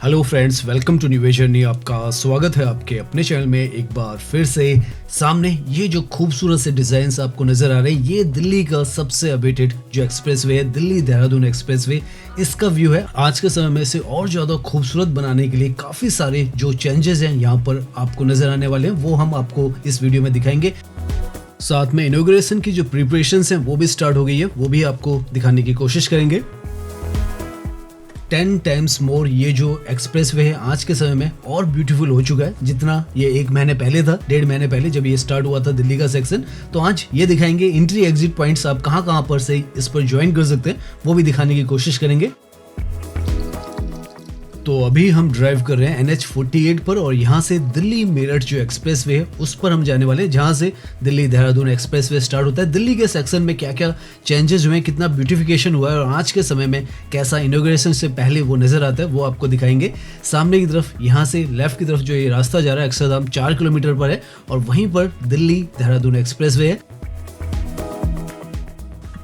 Hello friends, welcome to new journey. आपका स्वागत है आपके अपने चैनल में एक बार फिर से। सामने ये जो खूबसूरत से डिजाइन्स आपको नजर आ रहे हैं, ये दिल्ली का सबसे अपडेटेड जो एक्सप्रेसवे है, दिल्ली देहरादून एक्सप्रेसवे, इसका व्यू है। आज के समय में इसे और ज्यादा खूबसूरत बनाने के लिए काफी सारे जो चेंजेस हैं यहाँ पर आपको नजर आने वाले हैं, वो हम आपको इस वीडियो में दिखाएंगे। साथ में इनॉग्रेशन की जो प्रिपरेशंस हैं वो भी स्टार्ट हो गई है, वो भी आपको दिखाने की कोशिश करेंगे। 10 टाइम्स मोर ये जो एक्सप्रेसवे है आज के समय में और ब्यूटीफुल हो चुका है, जितना ये 1 महीने पहले था, 1.5 महीने पहले जब ये स्टार्ट हुआ था दिल्ली का सेक्शन। तो आज ये दिखाएंगे एंट्री एग्जिट पॉइंट्स आप कहां पर से इस पर ज्वाइन कर सकते हैं, वो भी दिखाने की कोशिश करेंगे। तो अभी हम ड्राइव कर रहे हैं NH48 पर और यहाँ से दिल्ली मेरठ जो एक्सप्रेसवे है उस पर हम जाने वाले हैं, जहाँ से दिल्ली देहरादून एक्सप्रेसवे स्टार्ट होता है। दिल्ली के सेक्शन में क्या क्या चेंजेस हुए हैं, कितना ब्यूटिफिकेशन हुआ है और आज के समय में कैसा इनॉग्रेशन से पहले वो नजर आता है, वो आपको दिखाएंगे। सामने की तरफ यहाँ से लेफ्ट की तरफ जो ये रास्ता जा रहा है अक्षरधाम 4 किलोमीटर पर है और वहीं पर दिल्ली देहरादून एक्सप्रेसवे है।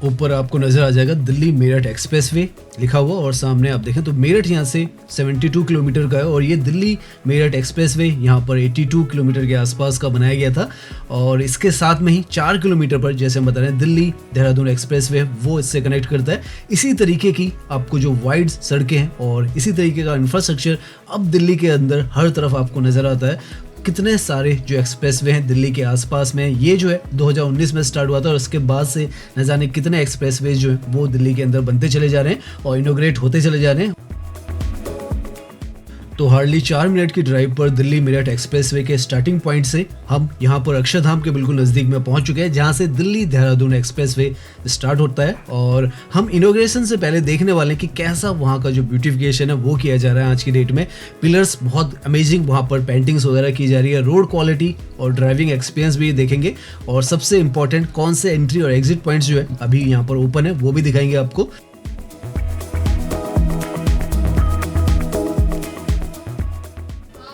ऊपर आपको नजर आ जाएगा दिल्ली मेरठ एक्सप्रेसवे लिखा हुआ और सामने आप देखें तो मेरठ यहाँ से 72 किलोमीटर का है और ये दिल्ली मेरठ एक्सप्रेसवे यहाँ पर 82 किलोमीटर के आसपास का बनाया गया था। और इसके साथ में ही 4 किलोमीटर पर, जैसे हम बता रहे हैं, दिल्ली देहरादून एक्सप्रेसवे वो इससे कनेक्ट करता है। इसी तरीके की आपको जो वाइड सड़कें हैं और इसी तरीके का इंफ्रास्ट्रक्चर अब दिल्ली के अंदर हर तरफ आपको नजर आता है। कितने सारे जो एक्सप्रेसवे हैं दिल्ली के आसपास में, ये जो है 2019 में स्टार्ट हुआ था और उसके बाद से न जाने कितने एक्सप्रेसवे जो हैं वो दिल्ली के अंदर बनते चले जा रहे हैं और इनोग्रेट होते चले जा रहे हैं। तो हार्डली 4 मिनट की ड्राइव पर दिल्ली मेरठ एक्सप्रेसवे के स्टार्टिंग पॉइंट से हम यहाँ पर अक्षरधाम के बिल्कुल नजदीक में पहुंच चुके हैं, जहाँ से दिल्ली देहरादून एक्सप्रेसवे स्टार्ट होता है। और हम इनॉग्रेशन से पहले देखने वाले हैं कि कैसा वहाँ का जो ब्यूटिफिकेशन है वो किया जा रहा है आज की डेट में। पिलर्स बहुत अमेजिंग, वहाँ पर पेंटिंग्स वगैरह की जा रही है। रोड क्वालिटी और ड्राइविंग एक्सपीरियंस भी देखेंगे और सबसे इंपॉर्टेंट कौन से एंट्री और एग्जिट पॉइंट्स जो है अभी यहाँ पर ओपन है वो भी दिखाएंगे आपको।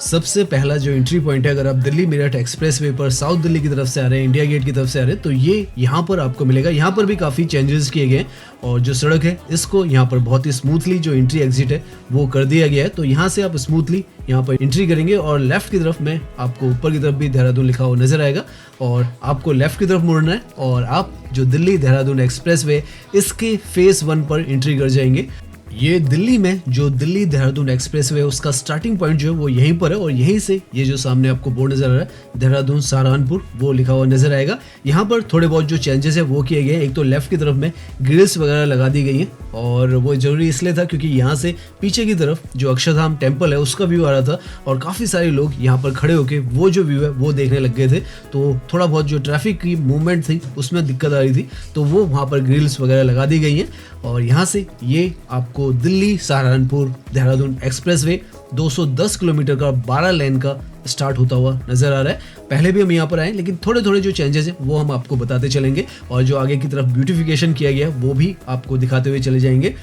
सबसे पहला जो एंट्री पॉइंट है, अगर आप दिल्ली मेरठ एक्सप्रेसवे पर साउथ दिल्ली की तरफ से आ रहे हैं, इंडिया गेट की तरफ से आ रहे हैं, तो ये यहाँ पर आपको मिलेगा। यहाँ पर भी काफ़ी चेंजेस किए गए और जो सड़क है इसको यहाँ पर बहुत ही स्मूथली जो एंट्री एग्जिट है वो कर दिया गया है। तो यहाँ से आप स्मूथली यहाँ पर एंट्री करेंगे और लेफ्ट की तरफ में आपको ऊपर की तरफ भी देहरादून लिखा हुआ नजर आएगा और आपको लेफ्ट की तरफ मुड़ना है और आप जो दिल्ली देहरादून एक्सप्रेसवे इसके फेज 1 पर एंट्री कर जाएंगे। ये दिल्ली में जो दिल्ली देहरादून एक्सप्रेसवे है उसका स्टार्टिंग पॉइंट जो है वो यहीं पर है और यहीं से ये जो सामने आपको बोर्ड नजर आ रहा है देहरादून सहारनपुर वो लिखा हुआ नजर आएगा। यहाँ पर थोड़े बहुत जो चेंजेस है वो किए गए हैं। एक तो लेफ्ट की तरफ में ग्रिल्स वगैरह लगा दी गई हैं और वो जरूरी इसलिए था क्योंकि यहाँ से पीछे की तरफ जो अक्षरधाम टेम्पल है उसका व्यू आ रहा था और काफ़ी सारे लोग यहाँ पर खड़े होकर वो जो व्यू है वो देखने लग गए थे। तो थोड़ा बहुत जो ट्रैफिक की मूवमेंट थी उसमें दिक्कत आ रही थी, तो वो वहाँ पर ग्रिल्स वगैरह लगा दी गई हैं और यहाँ से ये आपको दिल्ली सहारनपुर देहरादून एक्सप्रेसवे 210 किलोमीटर का 12 लेन का स्टार्ट होता हुआ नजर आ रहा है। पहले भी हम यहाँ पर आए, लेकिन थोड़े थोड़े जो चेंजेस हैं वो हम आपको बताते चलेंगे और जो आगे की तरफ ब्यूटिफिकेशन किया गया वो भी आपको दिखाते हुए चले जाएंगे।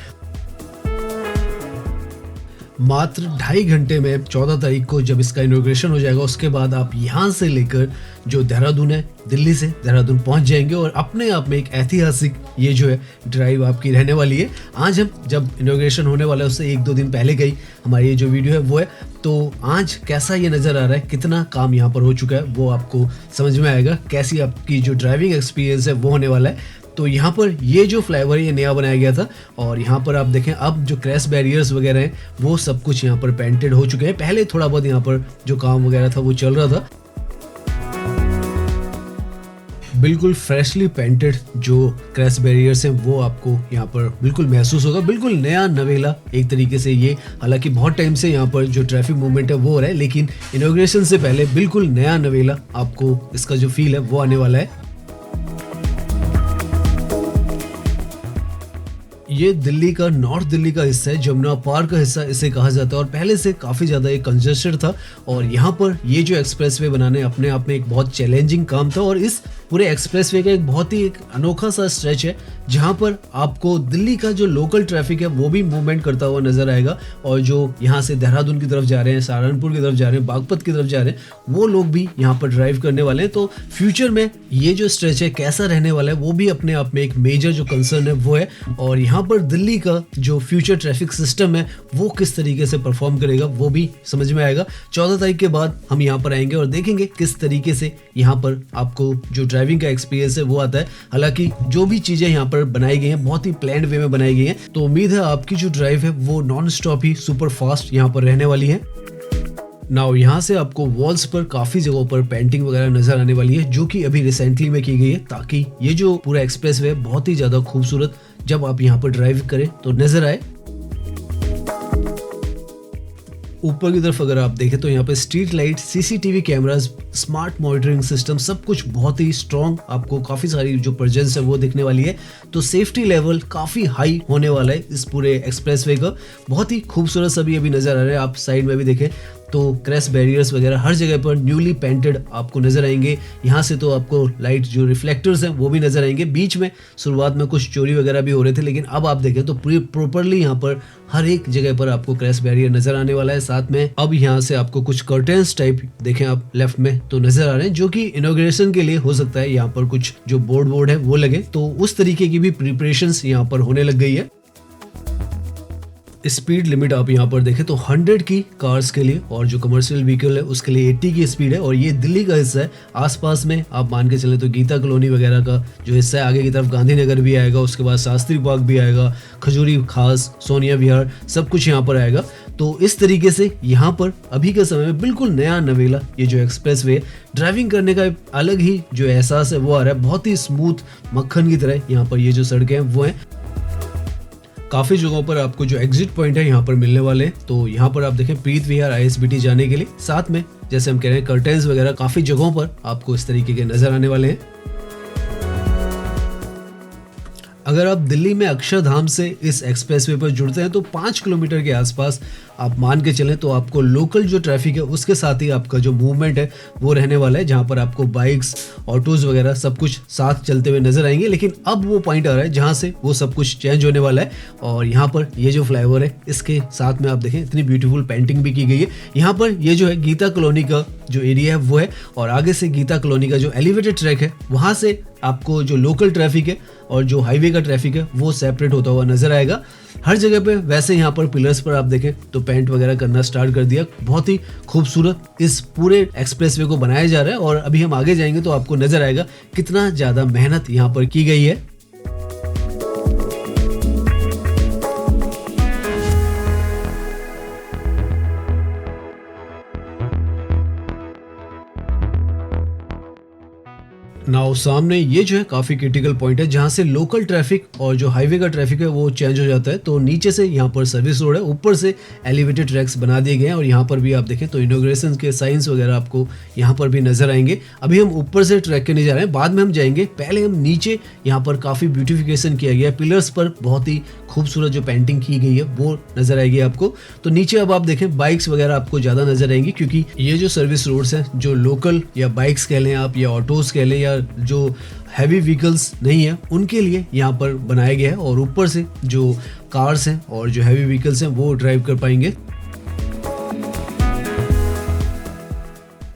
मात्र 2.5 घंटे में 14 तारीख को जब इसका इनॉग्रेशन हो जाएगा, उसके बाद आप यहाँ से लेकर जो देहरादून है, दिल्ली से देहरादून पहुँच जाएंगे और अपने आप में एक ऐतिहासिक ये जो है ड्राइव आपकी रहने वाली है। आज हम जब इनॉग्रेशन होने वाला है उससे 1-2 दिन पहले गई हमारी ये जो वीडियो है वो है, तो आज कैसा ये नज़र आ रहा है, कितना काम यहाँ पर हो चुका है वो आपको समझ में आएगा, कैसी आपकी जो ड्राइविंग एक्सपीरियंस है वो होने वाला है। तो यहाँ पर ये जो फ्लाईओवर ये नया बनाया गया था और यहाँ पर आप देखें अब जो क्रैश बैरियर्स वगैरह हैं वो सब कुछ यहाँ पर पेंटेड हो चुके हैं। पहले थोड़ा बहुत यहाँ पर जो काम वगैरह था वो चल रहा था। बिल्कुल फ्रेशली पेंटेड जो क्रैश बैरियर्स हैं वो आपको यहाँ पर बिल्कुल महसूस होगा, बिल्कुल नया नवेला एक तरीके से ये। हालांकि बहुत टाइम से यहाँ पर जो ट्रैफिक मूवमेंट है वो हो रहा है, लेकिन इनॉग्रेशन से पहले बिल्कुल नया नवेला आपको इसका जो फील है वो आने वाला है। ये दिल्ली का नॉर्थ दिल्ली का हिस्सा है, जमुना पार का हिस्सा इसे कहा जाता है और पहले से काफ़ी ज़्यादा ये कंजेस्टेड था और यहाँ पर ये जो एक्सप्रेसवे बनाने अपने आप में एक बहुत चैलेंजिंग काम था और इस पूरे एक्सप्रेसवे का एक बहुत ही एक अनोखा सा स्ट्रेच है जहाँ पर आपको दिल्ली का जो लोकल ट्रैफिक है वो भी मूवमेंट करता हुआ नजर आएगा और जो यहाँ से देहरादून की तरफ जा रहे हैं, सहारनपुर की तरफ जा रहे हैं, बागपत की तरफ जा रहे हैं, वो लोग भी यहाँ पर ड्राइव करने वाले हैं। तो फ्यूचर में ये जो स्ट्रेच है कैसा रहने वाला है वो भी अपने आप में एक मेजर जो कंसर्न है वो है। और यहाँ यहाँ पर दिल्ली का जो फ्यूचर ट्रैफिक सिस्टम है वो किस तरीके से परफॉर्म करेगा वो भी समझ में आएगा। 14 तारीख के बाद हम यहाँ पर आएंगे और देखेंगे किस तरीके से यहाँ पर आपको जो ड्राइविंग का एक्सपीरियंस है वो आता है। हालांकि जो भी चीजें यहाँ पर बनाई गई हैं बहुत ही प्लान्ड वे में बनाई गई हैं, तो उम्मीद है आपकी जो ड्राइव है वो नॉन स्टॉप ही सुपर फास्ट यहाँ पर रहने वाली है। नाउ यहाँ से आपको वॉल्स पर काफी जगहों पर पेंटिंग वगैरह नजर आने वाली है जो कि अभी रिसेंटली में की गई है, ताकि ये जो पूरा एक्सप्रेस वे बहुत ही ज्यादा खूबसूरत जब आप यहाँ पर ड्राइव करें तो नजर आए। ऊपर की तरफ अगर आप देखें तो यहाँ पे street light, CCTV cameras, smart monitoring system, सब कुछ बहुत ही स्ट्रॉन्ग, आपको काफी सारी जो प्रेजेंस है वो दिखने वाली है। तो सेफ्टी लेवल काफी हाई होने वाला है इस पूरे एक्सप्रेसवे का। बहुत ही खूबसूरत सभी अभी नजर आ रहे हैं। आप साइड में भी देखें तो क्रैश बैरियर्स वगैरह हर जगह पर न्यूली पेंटेड आपको नजर आएंगे। यहाँ से तो आपको लाइट जो रिफ्लेक्टर्स हैं वो भी नजर आएंगे। बीच में शुरुआत में कुछ चोरी वगैरह भी हो रहे थे, लेकिन अब आप देखें तो पूरी प्रॉपरली यहाँ पर हर एक जगह पर आपको क्रैश बैरियर नजर आने वाला है। साथ में अब यहाँ से आपको कुछ कर्टेन्स टाइप देखें आप लेफ्ट में तो नजर आ रहे हैं, जो कि इनॉग्रेशन के लिए हो सकता है यहाँ पर कुछ जो बोर्ड है वो लगे, तो उस तरीके की भी प्रिपरेशंस यहाँ पर होने लग गई है। स्पीड लिमिट आप यहाँ पर देखें तो 100 की कार्स के लिए और जो कमर्शियल व्हीकल है उसके लिए 80 की स्पीड है, और ये दिल्ली का हिस्सा है। आसपास में आप मान के चले तो गीता कॉलोनी वगैरह का जो हिस्सा है, आगे की तरफ गांधीनगर भी आएगा, उसके बाद शास्त्री पार्क भी आएगा, खजूरी खास, सोनिया विहार, सब कुछ यहाँ पर आएगा। तो इस तरीके से यहाँ पर अभी के समय में बिल्कुल नया नवेला ये जो एक्सप्रेस वे ड्राइविंग करने का अलग ही जो एहसास है वो आ रहा है। बहुत ही स्मूथ मक्खन की तरह यहाँ पर ये जो सड़कें हैं वो हैं। काफी जगहों पर आपको जो एग्जिट पॉइंट है यहाँ पर मिलने वाले हैं। तो यहाँ पर आप देखें प्रीत विहार ISBT जाने के लिए, साथ में जैसे हम कह रहे हैं कर्टेन्स वगैरह काफी जगहों पर आपको इस तरीके के नजर आने वाले हैं। अगर आप दिल्ली में अक्षरधाम से इस एक्सप्रेसवे पर जुड़ते हैं तो 5 किलोमीटर के आसपास आप मान के चलें तो आपको लोकल जो ट्रैफिक है उसके साथ ही आपका जो मूवमेंट है वो रहने वाला है, जहां पर आपको बाइक्स, ऑटोज वगैरह सब कुछ साथ चलते हुए नजर आएंगे। लेकिन अब वो पॉइंट आ रहा है जहां से वो सब कुछ चेंज होने वाला है। और यहाँ पर ये जो फ्लाईओवर है इसके साथ में आप देखें इतनी ब्यूटीफुल पेंटिंग भी की गई है। यहाँ पर ये जो है गीता कॉलोनी का जो एरिया है वो है, और आगे से गीता कॉलोनी का जो एलिवेटेड ट्रैक है वहां से आपको जो लोकल ट्रैफिक है और जो हाईवे का ट्रैफिक है वो सेपरेट होता हुआ नजर आएगा। हर जगह पे वैसे यहाँ पर पिलर्स पर आप देखें तो पेंट वगैरह करना स्टार्ट कर दिया। बहुत ही खूबसूरत इस पूरे एक्सप्रेसवे को बनाया जा रहा है, और अभी हम आगे जाएंगे तो आपको नजर आएगा कितना ज्यादा मेहनत यहाँ पर की गई है। नाउ सामने ये जो है काफी क्रिटिकल पॉइंट है जहां से लोकल ट्रैफिक और जो हाईवे का ट्रैफिक है वो चेंज हो जाता है। तो नीचे से यहाँ पर सर्विस रोड है, ऊपर से एलिवेटेड ट्रैक्स बना दिए गए हैं, और यहाँ पर भी आप देखें तो इनॉग्रेशन के साइंस वगैरह आपको यहाँ पर भी नजर आएंगे। अभी हम ऊपर से ट्रैक के नहीं जा रहे हैं, बाद में हम जाएंगे। पहले हम नीचे यहाँ पर काफी ब्यूटिफिकेशन किया गया है, पिलर्स पर बहुत ही खूबसूरत जो पेंटिंग की गई है वो नजर आएगी आपको। तो नीचे अब आप देखें बाइक्स वगैरह आपको ज्यादा नजर आएंगी, क्योंकि ये जो सर्विस रोड्स हैं जो लोकल या बाइक्स कह लें आप या ऑटोज कह लें या जो हैवी व्हीकल्स नहीं है उनके लिए यहाँ पर बनाया गया है, और ऊपर से जो कार्स हैं और जो हैवी व्हीकल्स हैं वो ड्राइव कर पाएंगे।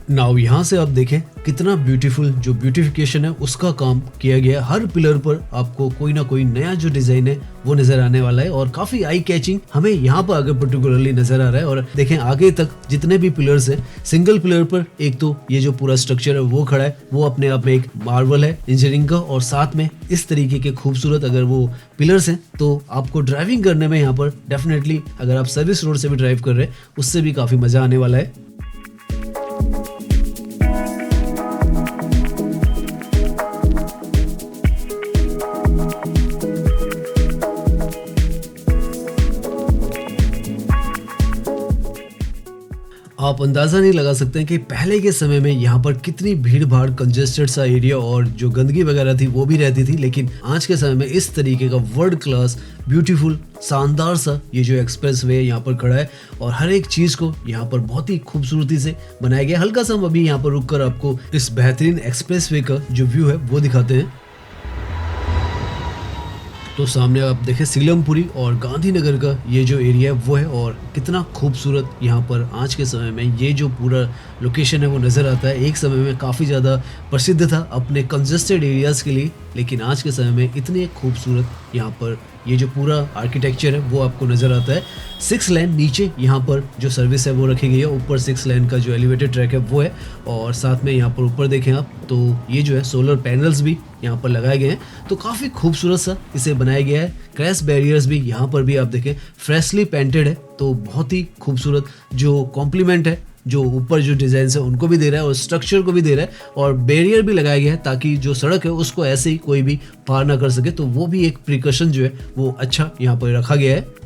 नाउ यहाँ से आप देखें कितना ब्यूटीफुल जो ब्यूटिफिकेशन है उसका काम किया गया। हर पिलर पर आपको कोई ना कोई नया जो डिजाइन है वो नजर आने वाला है, और काफी आई कैचिंग हमें यहाँ पर आगे पर्टिकुलरली नजर आ रहा है। और देखें आगे तक जितने भी पिलर्स हैं, सिंगल पिलर पर एक तो ये जो पूरा स्ट्रक्चर है वो खड़ा है, वो अपने आप में एक मार्वल है इंजीनियरिंग का, और साथ में इस तरीके के खूबसूरत अगर वो पिलर्स हैं तो आपको ड्राइविंग करने में यहाँ पर डेफिनेटली अगर आप सर्विस रोड से भी ड्राइव कर रहे हैं उससे भी काफी मजा आने वाला है। आप अंदाजा नहीं लगा सकते हैं कि पहले के समय में यहाँ पर कितनी भीड़ भाड़, कंजेस्टेड सा एरिया और जो गंदगी वगैरह थी वो भी रहती थी, लेकिन आज के समय में इस तरीके का वर्ल्ड क्लास ब्यूटीफुल शानदार सा ये जो एक्सप्रेस वे यहाँ पर खड़ा है, और हर एक चीज को यहाँ पर बहुत ही खूबसूरती से बनाया गया। हल्का सा हम अभी यहाँ पर रुक कर आपको इस बेहतरीन एक्सप्रेस वे का जो व्यू है वो दिखाते हैं। तो सामने आप देखें सीलमपुरी और गांधीनगर का ये जो एरिया है वो है, और कितना खूबसूरत यहाँ पर आज के समय में ये जो पूरा लोकेशन है वो नज़र आता है। एक समय में काफ़ी ज़्यादा प्रसिद्ध था अपने कंजेस्टेड एरियाज़ के लिए, लेकिन आज के समय में इतने खूबसूरत यहाँ पर ये जो पूरा आर्किटेक्चर है वो आपको नज़र आता है। 6 लेन नीचे यहाँ पर जो सर्विस है वो रखी गई है, ऊपर 6 लेन का जो एलिवेटेड ट्रैक है वो है, और साथ में यहाँ पर ऊपर देखें आप तो ये जो है सोलर पैनल्स भी यहाँ पर लगाए गए हैं, तो काफ़ी खूबसूरत सा इसे बनाया गया है। क्रैश बैरियर्स भी यहाँ पर भी आप देखें फ्रेशली पेंटेड है, तो बहुत ही खूबसूरत जो कॉम्प्लीमेंट है जो ऊपर जो डिज़ाइन है उनको भी दे रहा है और स्ट्रक्चर को भी दे रहा है, और बैरियर भी लगाया गया है ताकि जो सड़क है उसको ऐसे ही कोई भी पार ना कर सके, तो वो भी एक प्रिकॉशन जो है वो अच्छा यहाँ पर रखा गया है।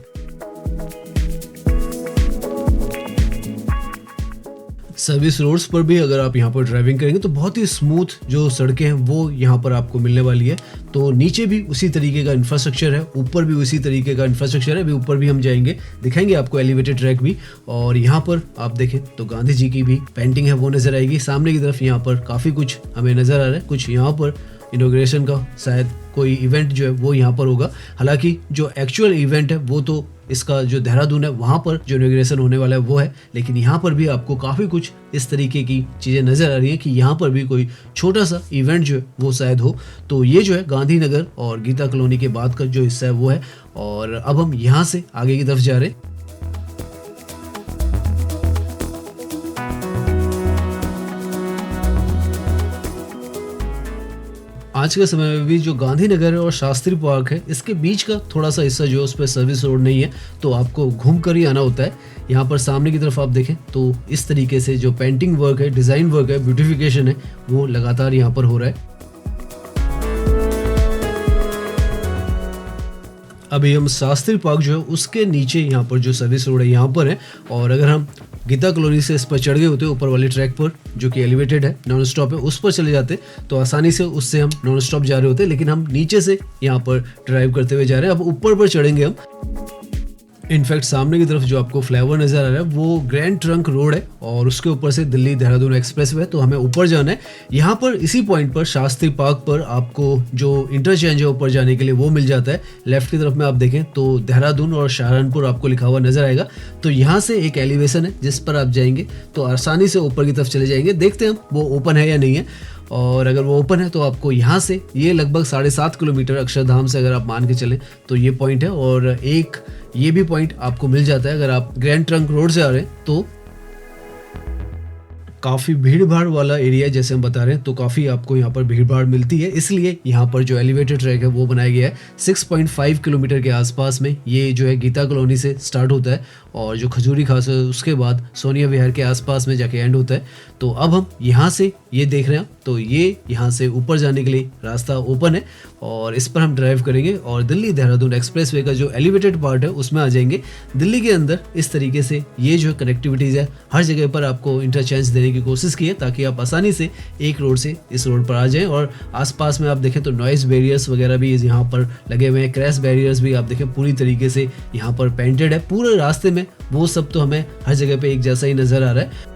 सर्विस रोड्स पर भी अगर आप यहाँ पर ड्राइविंग करेंगे तो बहुत ही स्मूथ जो सड़कें हैं वो यहाँ पर आपको मिलने वाली है। तो नीचे भी उसी तरीके का इंफ्रास्ट्रक्चर है, ऊपर भी उसी तरीके का इंफ्रास्ट्रक्चर है। अभी ऊपर भी हम जाएंगे, दिखाएंगे आपको एलिवेटेड ट्रैक भी, और यहाँ पर आप देखें तो गांधी जी की भी पेंटिंग है वो नज़र आएगी। सामने की तरफ यहाँ पर काफ़ी कुछ हमें नज़र आ रहा है, कुछ यहाँ पर इनॉग्रेशन का शायद कोई इवेंट जो है वो यहाँ पर होगा। हालांकि जो एक्चुअल इवेंट है वो तो इसका जो देहरादून है वहाँ पर जो इनॉग्रेशन होने वाला है वो है, लेकिन यहाँ पर भी आपको काफ़ी कुछ इस तरीके की चीज़ें नज़र आ रही हैं कि यहाँ पर भी कोई छोटा सा इवेंट जो है वो शायद हो। तो ये जो है गांधीनगर और गीता कॉलोनी के बाद का जो हिस्सा है वो है, और अब हम यहाँ से आगे की तरफ जा रहे हैं। आज के समय में भी जो गांधीनगर है और शास्त्री पार्क है इसके बीच का थोड़ा सा हिस्सा जो है उस पर सर्विस रोड नहीं है, तो आपको घूम कर ही आना होता है। यहाँ पर सामने की तरफ आप देखें तो इस तरीके से जो पेंटिंग वर्क है, डिज़ाइन वर्क है, ब्यूटिफिकेशन है वो लगातार यहाँ पर हो रहा है। अभी हम शास्त्री पार्क जो है उसके नीचे यहाँ पर जो सर्विस रोड है यहाँ पर है, और अगर हम गीता कॉलोनी से इस पर चढ़ गए होते ऊपर वाले ट्रैक पर जो कि एलिवेटेड है, नॉन स्टॉप है, उस पर चले जाते तो आसानी से उससे हम नॉन स्टॉप जा रहे होते, लेकिन हम नीचे से यहाँ पर ड्राइव करते हुए जा रहे हैं। अब ऊपर पर चढ़ेंगे हम। इनफैक्ट सामने की तरफ जो आपको फ्लाईओवर नज़र आ रहा है वो ग्रैंड ट्रंक रोड है, और उसके ऊपर से दिल्ली देहरादून एक्सप्रेस वे, तो हमें ऊपर जाना है। यहाँ पर इसी पॉइंट पर शास्त्री पार्क पर आपको जो इंटरचेंज है ऊपर जाने के लिए वो मिल जाता है। लेफ्ट की तरफ में आप देखें तो देहरादून और सहारनपुर आपको लिखा हुआ नजर आएगा, तो यहाँ से एक एलिवेशन है जिस पर आप जाएंगे तो आसानी से ऊपर की तरफ चले जाएंगे। देखते हैं हम वो ओपन है या नहीं है, और अगर वो ओपन है तो आपको यहाँ से ये लगभग 7.5 किलोमीटर अक्षरधाम से अगर आप मान के चलें तो ये पॉइंट है, और एक ये भी पॉइंट आपको मिल जाता है अगर आप ग्रैंड ट्रंक रोड से आ रहे हैं। तो काफ़ी भीड़ भाड़ वाला एरिया है, जैसे हम बता रहे हैं तो काफ़ी आपको यहाँ पर भीड़ भाड़ मिलती है, इसलिए यहाँ पर जो एलिवेटेड ट्रैक है वो बनाया गया है। 6.5 किलोमीटर के आसपास में ये जो है गीता कॉलोनी से स्टार्ट होता है, और जो खजूरी खास है उसके बाद सोनिया विहार के आसपास में जाके एंड होता है। तो अब हम यहाँ से ये देख रहे हैं तो ये यहाँ से ऊपर जाने के लिए रास्ता ओपन है, और इस पर हम ड्राइव करेंगे और दिल्ली देहरादून एक्सप्रेसवे का जो एलिवेटेड पार्ट है उसमें आ जाएंगे। दिल्ली के अंदर इस तरीके से ये जो कनेक्टिविटीज़ है हर जगह पर आपको इंटरचेंज देने की कोशिश की है ताकि आप आसानी से एक रोड से इस रोड पर आ जाएं। और आसपास में आप देखें तो नॉइस बैरियर्स वगैरह भी यहाँ पर लगे हुए हैं, क्रैश बैरियर्स भी आप देखें पूरी तरीके से यहाँ पर पेंटेड है पूरे रास्ते में, वो सब तो हमें हर जगह पे एक जैसा ही नज़र आ रहा है।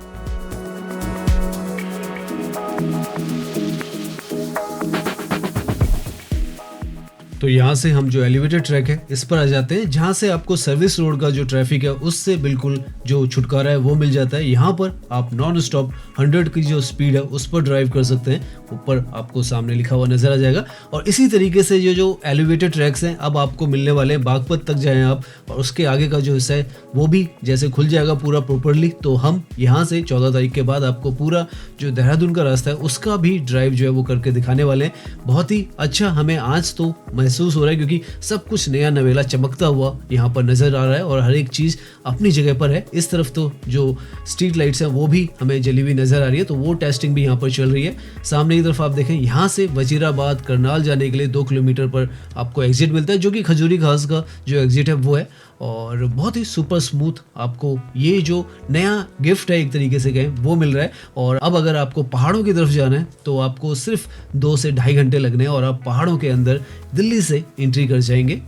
तो यहाँ से हम जो एलिवेटेड ट्रैक है इस पर आ जाते हैं, जहाँ से आपको सर्विस रोड का जो ट्रैफिक है उससे बिल्कुल जो छुटकारा है वो मिल जाता है। यहाँ पर आप नॉन स्टॉप 100 की जो स्पीड है उस पर ड्राइव कर सकते हैं, ऊपर आपको सामने लिखा हुआ नजर आ जाएगा। और इसी तरीके से जो एलिवेटेड ट्रैक्स हैं अब आपको मिलने वाले हैं, बागपत तक जाएं आप, और उसके आगे का जो हिस्सा है वो भी जैसे खुल जाएगा पूरा प्रॉपरली। तो हम यहाँ से 14 तारीख के बाद आपको पूरा जो देहरादून का रास्ता है उसका भी ड्राइव जो है वो करके दिखाने वाले हैं। बहुत ही अच्छा हमें आज तो महसूस हो रहा है क्योंकि सब कुछ नया नवेला चमकता हुआ यहाँ पर नजर आ रहा है, और हर एक चीज़ अपनी जगह पर है। इस तरफ तो जो स्ट्रीट लाइट्स हैं वो भी हमें जली हुई नजर आ रही है, तो वो टेस्टिंग भी यहाँ पर चल रही है। सामने की तरफ आप देखें यहाँ से वजीराबाद करनाल जाने के लिए 2 किलोमीटर पर आपको एग्जिट मिलता है, जो कि खजूरी घास का जो एग्जिट है वो है। और बहुत ही सुपर स्मूथ आपको ये जो नया गिफ्ट है एक तरीके से कहें वो मिल रहा है। और अब अगर आपको पहाड़ों की तरफ जाना है तो आपको सिर्फ 2 से ढाई घंटे लगने हैं और आप पहाड़ों के अंदर दिल्ली से एंट्री कर जाएंगे।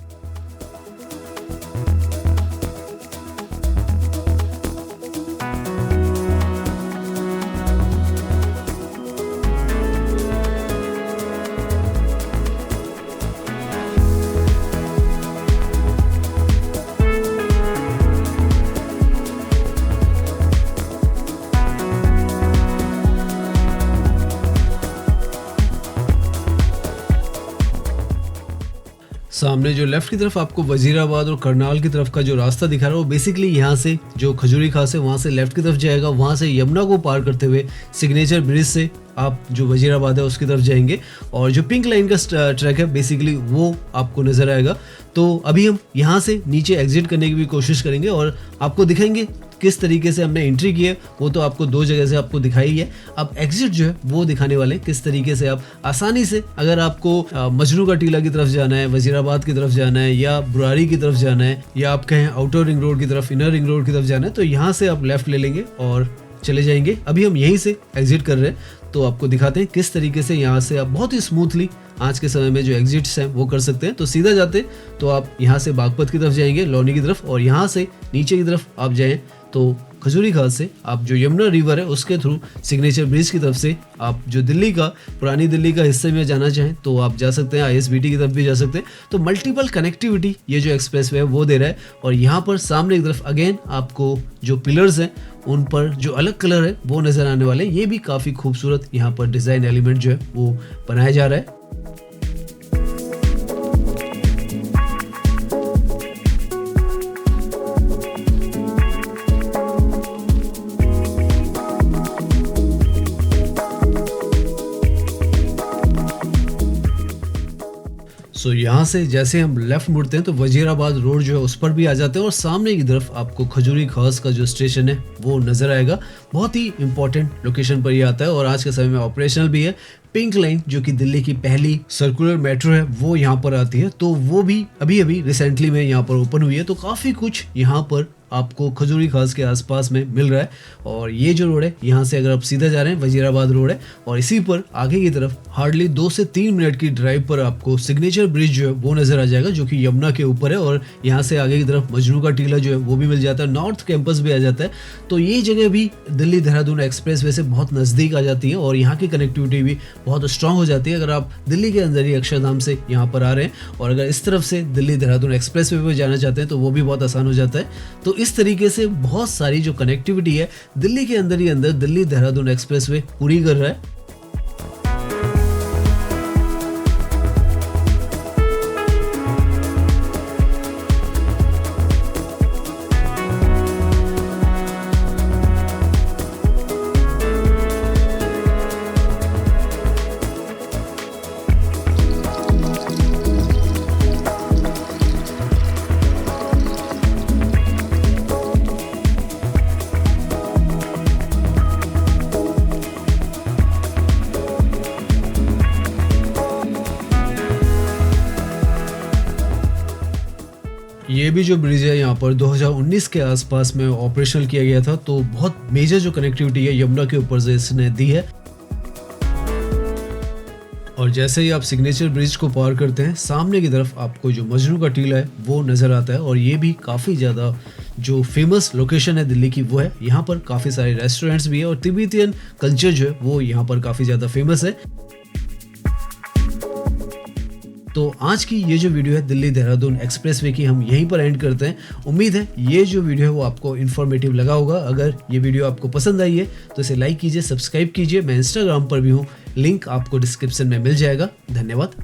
सामने जो लेफ्ट की तरफ आपको वजीराबाद और करनाल की तरफ का जो रास्ता दिखा रहा है वो बेसिकली यहाँ से जो खजूरी खास है वहाँ से लेफ्ट की तरफ जाएगा, वहाँ से यमुना को पार करते हुए सिग्नेचर ब्रिज से आप जो वजीराबाद है उसकी तरफ जाएंगे और जो पिंक लाइन का ट्रैक है बेसिकली वो आपको नजर आएगा। तो अभी हम यहाँ से नीचे एग्जिट करने की भी कोशिश करेंगे और आपको दिखाएंगे किस तरीके से हमने एंट्री की है, वो तो आपको दो जगह से आपको दिखाई है। अब एग्जिट जो है वो दिखाने वाले हैं किस तरीके से आप आसानी से, अगर आपको मजनू का टीला की तरफ जाना है, वजीराबाद की तरफ जाना है या बुरारी की तरफ जाना है या आप कहें आउटर रिंग रोड की तरफ, इनर रिंग रोड की तरफ जाना है, तो यहाँ से आप लेफ्ट ले लेंगे और चले जाएंगे। अभी हम यहीं से एग्जिट कर रहे हैं तो आपको दिखाते हैं किस तरीके से यहाँ से आप बहुत ही स्मूथली आज के समय में जो एग्जिट्स हैं वो कर सकते हैं। तो सीधा जाते तो आप यहाँ से बागपत की तरफ जाएंगे, लोनी की तरफ, और यहाँ से नीचे की तरफ आप जाएं तो खजूरी खास से आप जो यमुना रिवर है उसके थ्रू सिग्नेचर ब्रिज की तरफ से आप जो दिल्ली का, पुरानी दिल्ली का हिस्से में जाना चाहें तो आप जा सकते हैं, ISBT की तरफ भी जा सकते हैं। तो मल्टीपल कनेक्टिविटी ये जो एक्सप्रेसवे है वो दे रहा है। और यहाँ पर सामने की तरफ अगेन आपको जो पिलर्स हैं उन पर जो अलग कलर है वो नजर आने वाले हैं। ये भी काफ़ी खूबसूरत यहाँ पर डिज़ाइन एलिमेंट जो है वो बनाया जा रहा है। सो यहाँ से जैसे हम लेफ्ट मुड़ते हैं तो वजीराबाद रोड जो है उस पर भी आ जाते हैं और सामने की तरफ आपको खजूरी खास का जो स्टेशन है वो नज़र आएगा। बहुत ही इंपॉर्टेंट लोकेशन पर ये आता है और आज के समय में ऑपरेशनल भी है। पिंक लाइन जो कि दिल्ली की पहली सर्कुलर मेट्रो है वो यहाँ पर आती है, तो वो भी अभी अभी रिसेंटली में यहाँ पर ओपन हुई है। तो काफ़ी कुछ यहाँ पर आपको खजूरी खास के आसपास में मिल रहा है। और ये जो रोड है यहाँ से अगर आप सीधा जा रहे हैं वजीराबाद रोड है और इसी पर आगे की तरफ हार्डली 2 से 3 मिनट की ड्राइव पर आपको सिग्नेचर ब्रिज जो है वो नजर आ जाएगा जो कि यमुना के ऊपर है। और यहाँ से आगे की तरफ मजनू का टीला जो है वो भी मिल जाता है, नॉर्थ कैंपस भी आ जाता है। तो ये जगह भी दिल्ली देहरादून एक्सप्रेस वे से बहुत नज़दीक आ जाती है और यहाँ की कनेक्टिविटी भी बहुत स्ट्रांग हो जाती है। अगर आप दिल्ली के अंदर ही अक्षरधाम से यहाँ पर आ रहे हैं और अगर इस तरफ से दिल्ली देहरादून एक्सप्रेस वे पर जाना चाहते हैं तो वो भी बहुत आसान हो जाता है। तो इस तरीके से बहुत सारी जो कनेक्टिविटी है दिल्ली के अंदर ही अंदर दिल्ली देहरादून एक्सप्रेसवे पूरी कर रहा है। ये भी जो ब्रिज है यहाँ पर 2019 के आसपास में ऑपरेशनल किया गया था। तो बहुत मेजर जो कनेक्टिविटी है यमुना के ऊपर से इसने दी है। और जैसे ही आप सिग्नेचर ब्रिज को पार करते हैं सामने की तरफ आपको जो मजनू का टीला है वो नज़र आता है। और ये भी काफ़ी ज़्यादा जो फेमस लोकेशन है दिल्ली की वो है। यहाँ पर काफ़ी सारे रेस्टोरेंट्स भी है और तिब्बतियन कल्चर जो है वो यहाँ पर काफ़ी ज़्यादा फेमस है। तो आज की ये जो वीडियो है दिल्ली देहरादून एक्सप्रेसवे की हम यहीं पर एंड करते हैं। उम्मीद है ये जो वीडियो है वो आपको इन्फॉर्मेटिव लगा होगा। अगर ये वीडियो आपको पसंद आई है तो इसे लाइक कीजिए, सब्सक्राइब कीजिए। मैं इंस्टाग्राम पर भी हूँ, लिंक आपको डिस्क्रिप्शन में मिल जाएगा। धन्यवाद।